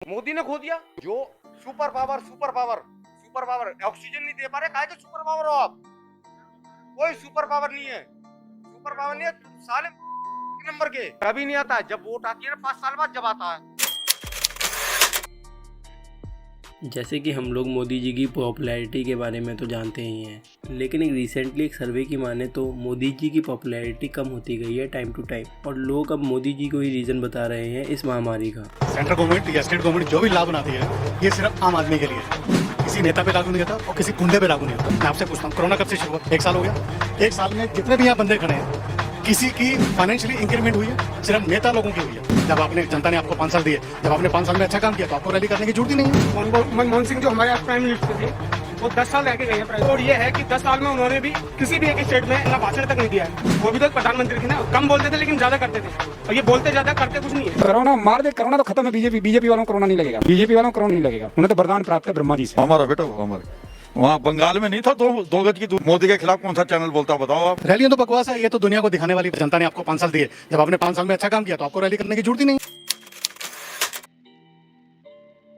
मोदी ने खो दिया जो super power super power super power oxygen नहीं दे पा रहे, काहे के सुपर पावर हो आप? कोई सुपर पावर नहीं है, सुपर पावर नहीं है। साले नंबर के कभी नहीं आता, जब वोट आती है ना 5 साल बाद जब आता है। जैसे कि हम लोग मोदी जी की पॉपुलैरिटी के बारे में तो जानते ही हैं, लेकिन रिसेंटली एक सर्वे की माने तो मोदी जी की पॉपुलैरिटी कम होती गई है टाइम टू टाइम, और लोग अब मोदी जी को ही रीज़न बता रहे हैं इस महामारी का। सेंट्रल गवर्नमेंट या स्टेट गवर्नमेंट जो भी लाभ बनाती है ये सिर्फ आम आदमी के लिए है, किसी नेता पे लागू नहीं होता और किसी गुंडे पे लागू नहीं होता। मैं आपसे पूछता हूँ, कोरोना कब से शुरू हुआ? 1 साल हो गया। 1 साल में जितने भी यहाँ बंदे खड़े हैं किसी की फाइनेंशियली इंक्रीमेंट हुई है? सिर्फ नेता लोगों की हुई है। जब आपने जनता ने आपको 5 साल दिए, जब आपने 5 साल में अच्छा काम किया तो आपको रैली करने की जरूरत ही नहीं है। मनमोहन सिंह जो हमारे प्राइम मिनिस्टर थे वो 10 साल रह के गए हैं, और ये है कि 10 साल में उन्होंने भी किसी भी एक स्टेट में अपना भाषण तक नहीं दिया है। वो भी तो प्रधानमंत्री थे ना, कम बोलते थे लेकिन ज्यादा करते थे, और ये बोलते ज्यादा करते कुछ नहीं है। कोरोना मार दे, कोरोना तो खत्म है। बीजेपी वालों को कोरोना नहीं लगेगा, बीजेपी वालों को कोरोना नहीं लगेगा। उन्हें तो वरदान प्राप्त है ब्रह्मा जी से। हमारा बेटा हमारे वहाँ बंगाल में नहीं था, दो गज की दूरी। मोदी के खिलाफ कौन सा चैनल बोलता बताओ आप? रैलियां तो बकवास है, ये तो दुनिया को दिखाने वाली। जनता ने आपको 5 साल दिए, जब आपने 5 साल में अच्छा काम किया तो आपको रैली करने की जरूरत ही नहीं।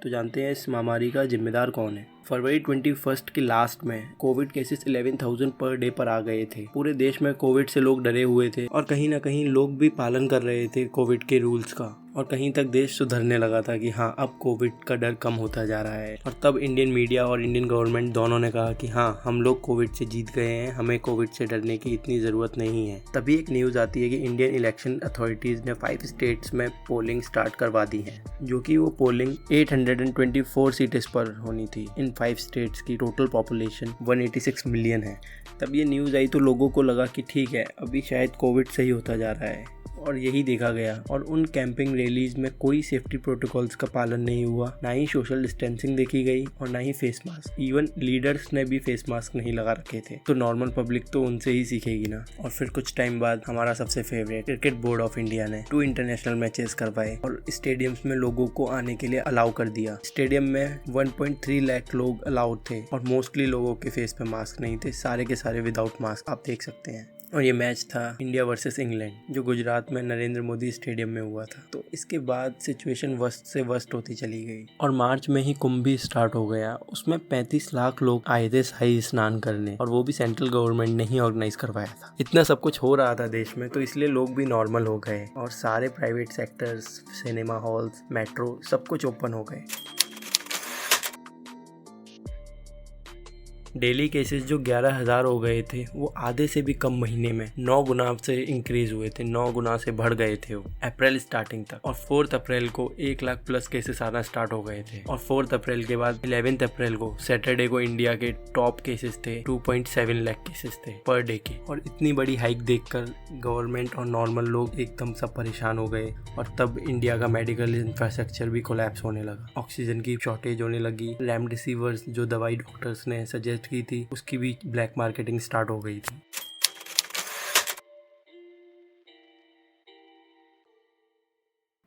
तो जानते हैं इस महामारी का जिम्मेदार कौन है। फरवरी 21 के लास्ट में कोविड केसेस 11,000 पर डे पर आ गए थे। पूरे देश में कोविड से लोग डरे हुए थे, और कहीं ना कहीं लोग भी पालन कर रहे थे कोविड के रूल्स का, और कहीं तक देश सुधरने लगा था कि हाँ अब कोविड का डर कम होता जा रहा है। और तब इंडियन मीडिया और इंडियन गवर्नमेंट दोनों ने कहा कि हाँ हम लोग कोविड से जीत गए हैं, हमें कोविड से डरने की इतनी ज़रूरत नहीं है। तभी एक न्यूज़ आती है कि इंडियन इलेक्शन अथॉरिटीज़ ने 5 स्टेट्स में पोलिंग स्टार्ट करवा दी है, जो कि वो पोलिंग 824 सीट्स पर होनी थी। इन 5 स्टेट्स की टोटल पॉपुलेशन 186 मिलियन है। तब ये न्यूज़ आई तो लोगों को लगा कि ठीक है अभी शायद कोविड सही होता जा रहा है, और यही देखा गया। और उन कैंपिंग रैलीज में कोई सेफ्टी प्रोटोकॉल्स का पालन नहीं हुआ, ना ही सोशल डिस्टेंसिंग देखी गई और ना ही फेस मास्क। इवन लीडर्स ने भी फेस मास्क नहीं लगा रखे थे। तो नॉर्मल पब्लिक तो उनसे ही सीखेगी ना। और फिर कुछ टाइम बाद हमारा सबसे favourite cricket board of India ने 2 इंटरनेशनल मैचेस करवाए और स्टेडियम्स में लोगों को आने के लिए अलाउ कर दिया। स्टेडियम में 1.3 लाख लोग अलाउड थे, और मोस्टली लोगों के फेस पे मास्क नहीं थे, सारे के सारे विदाउट मास्क, आप देख सकते हैं। और ये मैच था इंडिया वर्सेस इंग्लैंड, जो गुजरात में नरेंद्र मोदी स्टेडियम में हुआ था। तो इसके बाद सिचुएशन वर्स्ट से वर्स्ट होती चली गई, और मार्च में ही कुंभ भी स्टार्ट हो गया। उसमें 35 लाख लोग आए थे शाही स्नान करने, और वो भी सेंट्रल गवर्नमेंट ने ही ऑर्गेनाइज करवाया था। इतना सब कुछ हो रहा था देश में, तो इसलिए लोग भी नॉर्मल हो गए, और सारे private sectors, cinema halls, metro, सब कुछ ओपन हो गए। डेली केसेस जो 11,000 हो गए थे, वो आधे से भी कम महीने में 9 गुना से इंक्रीज हुए थे, 9 गुना से बढ़ गए थे वो अप्रैल स्टार्टिंग तक। और 4 अप्रैल को 1 लाख प्लस केसेस आना स्टार्ट हो गए थे। और 4 अप्रैल के बाद 11 अप्रैल को सैटरडे को इंडिया के टॉप केसेस थे 2.7 लाख केसेस थे पर डे के। और इतनी बड़ी हाइक देखकर गवर्नमेंट और नॉर्मल लोग एकदम सब परेशान हो गए, और तब इंडिया का मेडिकल इंफ्रास्ट्रक्चर भी कोलैप्स होने लगा। ऑक्सीजन की शॉर्टेज होने लगी, रेमडेसिविर जो दवाई डॉक्टर्स ने सजेस्ट की थी उसकी भी ब्लैक मार्केटिंग स्टार्ट हो गई थी।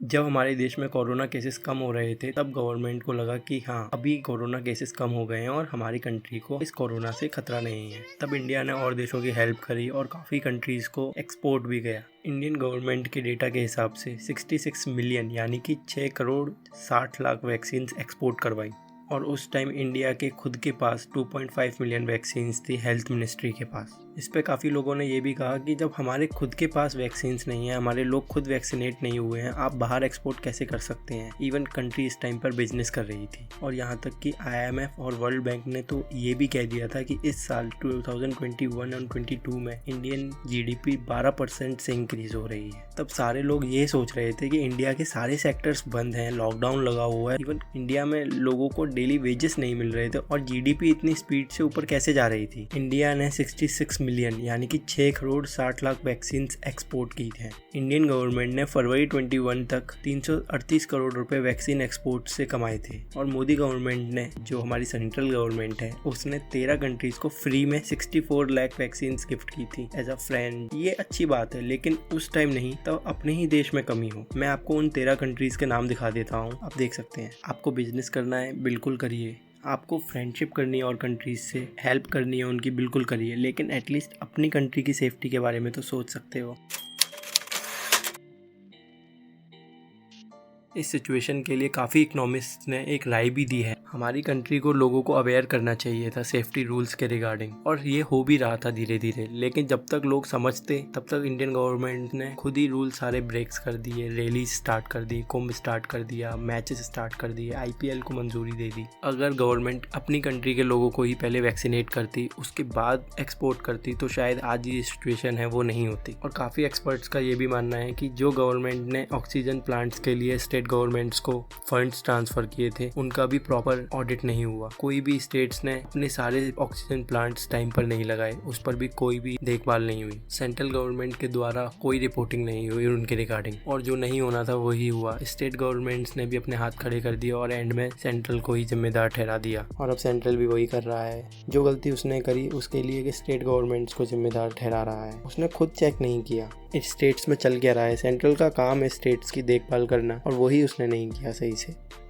जब हमारे देश में कोरोना केसेस कम हो रहे थे, तब गवर्नमेंट को लगा कि हाँ अभी कोरोना केसेस कम हो गए हैं और हमारी कंट्री को इस कोरोना से खतरा नहीं है। तब इंडिया ने और देशों की हेल्प करी, और काफ़ी कंट्रीज़ को एक्सपोर्ट भी गया। इंडियन गवर्नमेंट के डेटा के हिसाब से 66 मिलियन यानी कि 6 करोड़ 60 लाख वैक्सीन एक्सपोर्ट करवाई। और उस टाइम इंडिया के खुद के पास 2.5 मिलियन वैक्सीन्स थी हेल्थ मिनिस्ट्री के पास। इस पे काफ़ी लोगों ने ये भी कहा कि जब हमारे खुद के पास वैक्सीन्स नहीं है, हमारे लोग खुद वैक्सीनेट नहीं हुए हैं, आप बाहर एक्सपोर्ट कैसे कर सकते हैं। इवन कंट्री इस टाइम पर बिजनेस कर रही थी, और यहाँ तक कि IMF और वर्ल्ड बैंक ने तो ये भी कह दिया था कि इस साल 2021 और 22 में इंडियन GDP 12% से इंक्रीज हो रही है। तब सारे लोग ये सोच रहे थे कि इंडिया के सारे सेक्टर्स बंद हैं, लॉकडाउन लगा हुआ है, इवन इंडिया में लोगों को डेली वेजेस नहीं मिल रहे थे, और GDP इतनी स्पीड से ऊपर कैसे जा रही थी। इंडिया ने 66 मिलियन यानी कि 6 करोड़ 60 लाख वैक्सीन एक्सपोर्ट की थे। इंडियन गवर्नमेंट ने फरवरी 21 तक 338 करोड़ रुपए वैक्सीन एक्सपोर्ट से कमाए थे। और मोदी गवर्नमेंट ने, जो हमारी सेंट्रल गवर्नमेंट है, उसने 13 कंट्रीज को फ्री में 64 लाख वैक्सीन गिफ्ट की थी एज अ फ्रेंड। ये अच्छी बात है, लेकिन उस टाइम नहीं, तब अपने ही देश में कमी हो। मैं आपको उन 13 कंट्रीज के नाम दिखा देता हूँ, आप देख सकते हैं। आपको बिजनेस करना है, बिल्कुल करिए। आपको फ्रेंडशिप करनी है और कंट्रीज से हेल्प करनी है उनकी, बिल्कुल करिए, लेकिन एटलीस्ट अपनी कंट्री की सेफ्टी के बारे में तो सोच सकते हो। इस सिचुएशन के लिए काफ़ी इकोनॉमिस्ट ने एक राय भी दी है। हमारी कंट्री को लोगों को अवेयर करना चाहिए था सेफ्टी रूल्स के रिगार्डिंग, और ये हो भी रहा था धीरे धीरे। लेकिन जब तक लोग समझते तब तक इंडियन गवर्नमेंट ने खुद ही रूल सारे ब्रेक्स कर दिए, रैली स्टार्ट कर दी, कुंभ स्टार्ट कर दिया, मैचेस स्टार्ट कर दिए, IPL को मंजूरी दे दी। अगर गवर्नमेंट अपनी कंट्री के लोगों को ही पहले वैक्सीनेट करती, उसके बाद एक्सपोर्ट करती, तो शायद आज ये सिचुएशन है वो नहीं होती। और काफ़ी एक्सपर्ट्स का ये भी मानना है कि जो गवर्नमेंट ने ऑक्सीजन प्लांट्स के लिए स्टेट गवर्नमेंट्स को फंड्स ट्रांसफर किए थे, उनका भी प्रॉपर ऑडिट नहीं हुआ। कोई भी स्टेट्स ने अपने सारे ऑक्सीजन प्लांट्स टाइम पर नहीं लगाए, उस पर भी कोई भी देखभाल नहीं हुई। सेंट्रल गवर्नमेंट के द्वारा कोई रिपोर्टिंग नहीं हुई उनके रिगार्डिंग, और जो नहीं होना था वही हुआ। स्टेट गवर्नमेंट्स ने भी अपने हाथ खड़े कर दिए और एंड में सेंट्रल को ही जिम्मेदार ठहरा दिया। और अब सेंट्रल भी वही कर रहा है, जो गलती उसने करी उसके लिए स्टेट गवर्नमेंट्स को जिम्मेदार ठहरा रहा है। उसने खुद चेक नहीं किया स्टेट्स में चल क्या रहा है। सेंट्रल का काम है स्टेट्स की देखभाल करना, और वही उसने नहीं किया सही से।